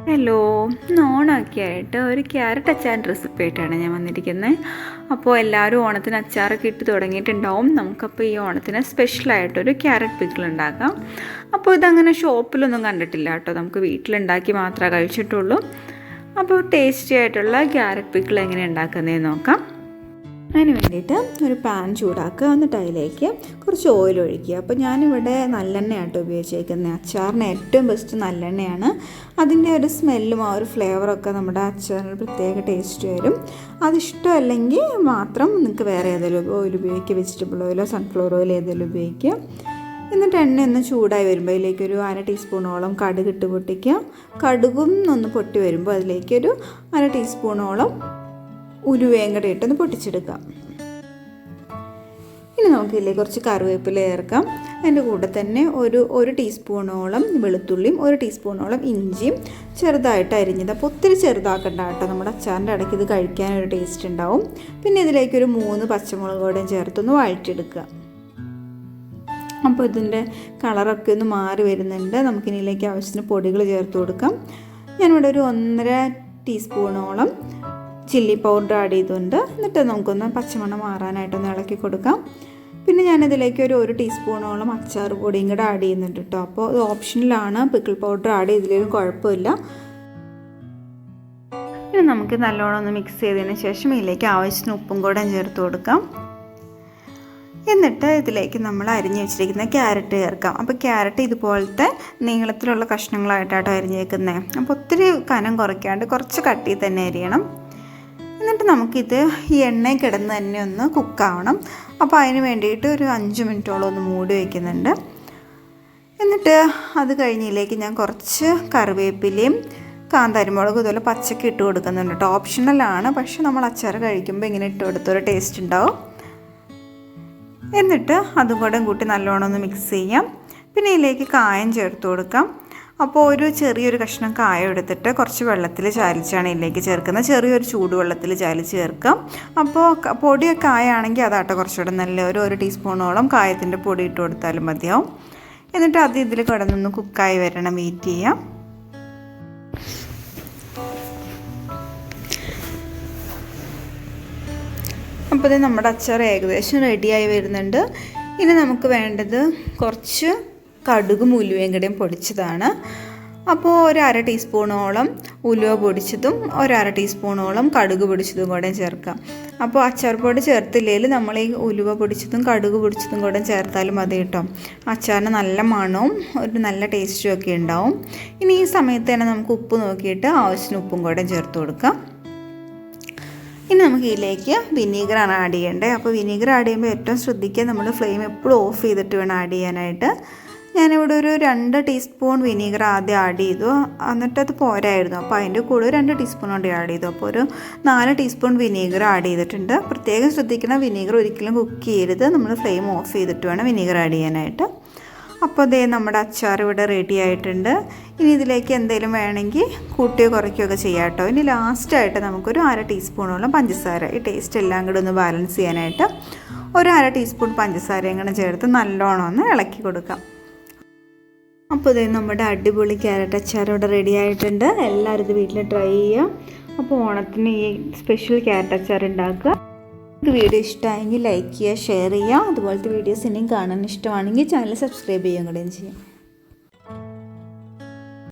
Hello, ഓണമൊക്കെ ആയിട്ട് ഒരു ക്യാരറ്റ് അച്ചാർ റെസിപ്പി ആയിട്ടാണ് ഞാൻ വന്നിരിക്കുന്നത്. അപ്പോൾ എല്ലാവരും ഓണത്തിന് അച്ചാറൊക്കെ ഇട്ട് തുടങ്ങിയിട്ടുണ്ടാവും. നമുക്കപ്പോൾ ഈ ഓണത്തിന് സ്പെഷ്യലായിട്ടൊരു ക്യാരറ്റ് പിക്കിൾ ഉണ്ടാക്കാം. അപ്പോൾ ഇതങ്ങനെ ഷോപ്പിലൊന്നും കണ്ടിട്ടില്ല കേട്ടോ, നമുക്ക് വീട്ടിലുണ്ടാക്കി മാത്രമേ കഴിച്ചിട്ടുള്ളൂ. അപ്പോൾ ടേസ്റ്റി ആയിട്ടുള്ള ക്യാരറ്റ് പിക്കിൾ എങ്ങനെ ഉണ്ടാക്കുന്നതെന്ന് നോക്കാം. അതിന് വേണ്ടിയിട്ട് ഒരു പാൻ ചൂടാക്കുക, എന്നിട്ട് അതിലേക്ക് കുറച്ച് ഓയിൽ ഒഴിക്കുക. അപ്പോൾ ഞാനിവിടെ നല്ലെണ്ണയാട്ടോ ഉപയോഗിച്ചേക്കുന്നത്. അച്ചാറിന് ഏറ്റവും ബെസ്റ്റ് നല്ലെണ്ണയാണ്. അതിൻ്റെ ഒരു സ്മെല്ലും ആ ഒരു ഫ്ലേവറൊക്കെ നമ്മുടെ അച്ചാറിന് പ്രത്യേക ടേസ്റ്റ് വരും. അതിഷ്ടമല്ലെങ്കിൽ മാത്രം നിങ്ങൾക്ക് വേറെ ഏതെങ്കിലും ഓയിൽ ഉപയോഗിക്കുക, വെജിറ്റബിൾ ഓയിലോ സൺഫ്ലവർ ഓയിൽ ഏതെങ്കിലും ഉപയോഗിക്കുക. എന്നിട്ട് എണ്ണ ഒന്ന് ചൂടായി വരുമ്പോൾ അതിലേക്കൊരു 1/2 ടീസ്പൂണോളം കടുക് ഇട്ട് പൊട്ടിക്കുക. കടുകും ഒന്ന് പൊട്ടി വരുമ്പോൾ അതിലേക്കൊരു 1/2 ടീസ്പൂണോളം ഉലുവയും കൂടെ ഇട്ടൊന്ന് പൊട്ടിച്ചെടുക്കാം. ഇനി നമുക്ക് ഇതിലേക്ക് കുറച്ച് കറിവേപ്പില ചേർക്കാം. അതിൻ്റെ കൂടെ തന്നെ ഒരു ടീസ്പൂണോളം വെളുത്തുള്ളിയും 1 ടീസ്പൂണോളം ഇഞ്ചിയും ചെറുതായിട്ട് അരിഞ്ഞത്. അപ്പോൾ ഒത്തിരി ചെറുതാക്കണ്ട കേട്ടോ, നമ്മുടെ അച്ചാറിൻ്റെ ഇടയ്ക്ക് ഇത് കഴിക്കാനൊരു ടേസ്റ്റ് ഉണ്ടാവും. പിന്നെ ഇതിലേക്കൊരു 3 പച്ചമുളക് കൂടെയും ചേർത്തൊന്ന് വഴറ്റിയെടുക്കുക. അപ്പോൾ ഇതിൻ്റെ കളറൊക്കെ ഒന്ന് മാറി വരുന്നുണ്ട്. നമുക്കിതിലേക്ക് ആവശ്യത്തിന് പൊടികൾ ചേർത്ത് കൊടുക്കാം. ഞാനിവിടെ ഒരു 1.5 ടീസ്പൂണോളം ചില്ലി പൗഡർ ആഡ് ചെയ്തിട്ടുണ്ട്. എന്നിട്ട് നമുക്കൊന്ന് പച്ചമണം മാറാനായിട്ടൊന്ന് ഇളക്കി കൊടുക്കാം. പിന്നെ ഞാനിതിലേക്ക് ഒരു 1 ടീസ്പൂണോളം അച്ചാർ പൊടിയും കൂടെ ആഡ് ചെയ്യുന്നുണ്ട് കേട്ടോ. അപ്പോൾ ഇത് ഓപ്ഷനിലാണ്, പിക്കിൾ പൗഡർ ആഡ് ചെയ്തില്ലെങ്കിലും കുഴപ്പമില്ല. പിന്നെ നമുക്ക് നല്ലോണം ഒന്ന് മിക്സ് ചെയ്തതിന് ശേഷം ഇതിലേക്ക് ആവശ്യത്തിന് ഉപ്പും കൂടെ ചേർത്ത് കൊടുക്കാം. എന്നിട്ട് ഇതിലേക്ക് നമ്മൾ അരിഞ്ഞ് വെച്ചിരിക്കുന്ന ക്യാരറ്റ് ചേർക്കാം. അപ്പോൾ ക്യാരറ്റ് ഇതുപോലത്തെ നീളത്തിലുള്ള കഷ്ണങ്ങളായിട്ടാട്ടോ അരിഞ്ഞേക്കുന്നത്. അപ്പോൾ ഒത്തിരി കനം കുറയ്ക്കാണ്ട് കുറച്ച് കട്ടി തന്നെ അരിയണം. എന്നിട്ട് നമുക്കിത് ഈ എണ്ണയിൽ കിടന്ന് തന്നെ ഒന്ന് കുക്കാവണം. അപ്പോൾ അതിന് വേണ്ടിയിട്ട് ഒരു 5 മിനിറ്റോളം ഒന്ന് മൂടി വയ്ക്കുന്നുണ്ട്. എന്നിട്ട് അത് കഴിഞ്ഞതിലേക്ക് ഞാൻ കുറച്ച് കറിവേപ്പിലയും കാന്താരിമുളകും ഇതുപോലെ പച്ചക്ക് ഇട്ട് കൊടുക്കുന്നുണ്ട് കേട്ടോ. ഓപ്ഷണലാണ്, പക്ഷെ നമ്മൾ അച്ചാർ കഴിക്കുമ്പോൾ ഇങ്ങനെ ഇട്ട് കൊടുത്തൊരു ടേസ്റ്റ് ഉണ്ടാവും. എന്നിട്ട് അതും കൂടെ കൂട്ടി നല്ലോണം ഒന്ന് മിക്സ് ചെയ്യാം. പിന്നെ ഇതിലേക്ക് കായം ചേർത്ത് കൊടുക്കാം. അപ്പോൾ ഒരു ചെറിയൊരു കഷ്ണം കായം എടുത്തിട്ട് കുറച്ച് വെള്ളത്തിൽ ചാലിച്ചാണ് ഇതിലേക്ക് ചേർക്കുന്നത്. ചെറിയൊരു ചൂടുവെള്ളത്തിൽ ചാലിച്ച് ചേർക്കാം. അപ്പോൾ പൊടിയൊക്കെ കായാണെങ്കിൽ അതാട്ടോ കുറച്ചുകൂടെ നല്ല. ഒരു 1 ടീസ്പൂണോളം കായത്തിൻ്റെ പൊടി ഇട്ട് കൊടുത്താലും മതിയാവും. എന്നിട്ട് അത് ഇതിൽ കിടന്നൊന്ന് കുക്കായി വരണം, വെയിറ്റ് ചെയ്യാം. അപ്പോൾ ഇത് നമ്മുടെ അച്ചാർ ഏകദേശം റെഡിയായി വരുന്നുണ്ട്. ഇനി നമുക്ക് വേണ്ടത് കുറച്ച് കടുകും ഉലുവയും കൂടെയും പൊടിച്ചതാണ്. അപ്പോൾ ഒരു 1/2 ടീസ്പൂണോളം ഉലുവ പൊടിച്ചതും 1/2 ടീസ്പൂണോളം കടുക് പൊടിച്ചതും കൂടെ ചേർക്കാം. അപ്പോൾ അച്ചാർ പൊടി ചേർത്തില്ലെങ്കിൽ നമ്മൾ ഈ ഉലുവ പൊടിച്ചതും കടുക് പൊടിച്ചതും കൂടെ ചേർത്താലും മതി കേട്ടോ. അച്ചാറിന് നല്ല മണവും ഒരു നല്ല ടേസ്റ്റും ഒക്കെ ഉണ്ടാവും. ഇനി ഈ സമയത്ത് തന്നെ നമുക്ക് ഉപ്പ് നോക്കിയിട്ട് ആവശ്യത്തിന് ഉപ്പും കൂടെ ചേർത്ത് കൊടുക്കാം. ഇനി നമുക്ക് ഇതിലേക്ക് വിനീഗറാണ് ആഡ് ചെയ്യേണ്ടത്. അപ്പോൾ വിനീഗർ ആഡ് ചെയ്യുമ്പോൾ ഏറ്റവും ശ്രദ്ധിക്കുക, നമ്മൾ ഫ്ലെയിം എപ്പോഴും ഓഫ് ചെയ്തിട്ട് വേണം ആഡ് ചെയ്യാനായിട്ട്. ഞാനിവിടെ ഒരു 2 ടീസ്പൂൺ വിനീഗർ ആദ്യം ആഡ് ചെയ്തു. എന്നിട്ടത് പോരായിരുന്നു, അപ്പോൾ അതിൻ്റെ കൂടെ 2 ടീസ്പൂൺ കൊണ്ട് ആഡ് ചെയ്തു. അപ്പോൾ ഒരു 4 ടീസ്പൂൺ വിനീഗർ ആഡ് ചെയ്തിട്ടുണ്ട്. പ്രത്യേകം ശ്രദ്ധിക്കണം, വിനീഗർ ഒരിക്കലും കുക്ക് ചെയ്യരുത്. നമ്മൾ ഫ്ലെയിം ഓഫ് ചെയ്തിട്ട് വേണം വിനീഗർ ആഡ് ചെയ്യാനായിട്ട്. അപ്പോൾ അതേ നമ്മുടെ അച്ചാർ ഇവിടെ റെഡി ആയിട്ടുണ്ട്. ഇനി ഇതിലേക്ക് എന്തെങ്കിലും വേണമെങ്കിൽ കൂട്ടിയോ കുറയ്ക്കുകയൊക്കെ ചെയ്യാം കേട്ടോ. ഇനി ലാസ്റ്റായിട്ട് നമുക്കൊരു 1/2 ടീസ്പൂണോളം പഞ്ചസാര, ഈ ടേസ്റ്റ് എല്ലാം കൂടെ ഒന്ന് ബാലൻസ് ചെയ്യാനായിട്ട് ഒരു 1/2 ടീസ്പൂൺ പഞ്ചസാരയും കൂടെ ചേർത്ത് നല്ലോണം ഒന്ന് ഇളക്കി കൊടുക്കാം. അപ്പോൾ ഇതേ നമ്മുടെ അടിപൊളി ക്യാരറ്റ് അച്ചാർ ഇവിടെ റെഡി ആയിട്ടുണ്ട്. എല്ലാവരും ഇത് വീട്ടിൽ ട്രൈ ചെയ്യുക. അപ്പോൾ ഓണത്തിന് ഈ സ്പെഷ്യൽ ക്യാരറ്റ് അച്ചാർ ഉണ്ടാക്കുക. നിങ്ങൾക്ക് വീഡിയോ ഇഷ്ടമായെങ്കിൽ ലൈക്ക് ചെയ്യുക, ഷെയർ ചെയ്യുക. അതുപോലത്തെ വീഡിയോസ് ഇനിയും കാണാൻ ഇഷ്ടമാണെങ്കിൽ ചാനൽ സബ്സ്ക്രൈബ് ചെയ്യുകയും കൂടെയും ചെയ്യാം.